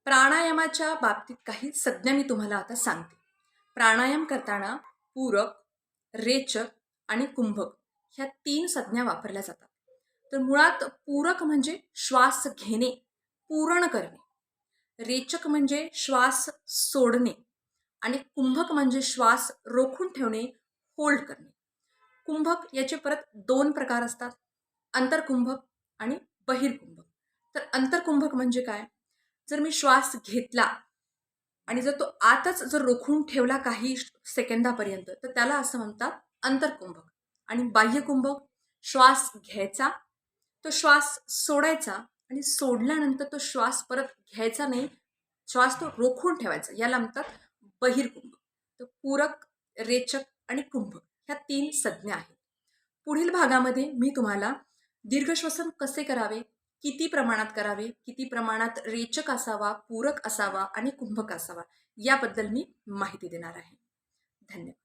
प्राणायामाच्या बाबतीत काही संज्ञा मी तुम्हाला आता सांगते. प्राणायाम करताना पूरक, रेचक आणि कुंभक ह्या 3 संज्ञा वापरल्या जातात. तर मुळात पूरक म्हणजे श्वास घेणे, पूर्ण करणे. रेचक म्हणजे श्वास सोडणे आणि कुंभक म्हणजे श्वास रोखून ठेवणे, होल्ड करणे. कुंभक याचे परत 2 प्रकार असतात, अंतर्कुंभक आणि बहिर्कुंभक. तर अंतर्कुंभक म्हणजे काय? जर मी श्वास घेतला आणि जर तो आतच जर रोखून ठेवला काही सेकंदापर्यंत, तर त्याला असं म्हणतात अंतर्कुंभक. आणि बाह्यकुंभक, श्वास घ्यायचा, तो श्वास सोडायचा आणि सोडल्यानंतर तो श्वास परत घ्यायचा नाही, श्वास तो रोखून ठेवायचा, याला म्हणतात बहिर्कुंभक. तर पूरक, रेचक आणि कुंभक ह्या 3 संज्ञा आहेत. पुढील भागामध्ये मी तुम्हाला दीर्घश्वसन कसे करावे, किती प्रमाणात करावे, किती प्रमाणात रेचक असावा, पूरक असावा आणि कुंभक असावा, याबद्दल मी माहिती देणार आहे. धन्यवाद.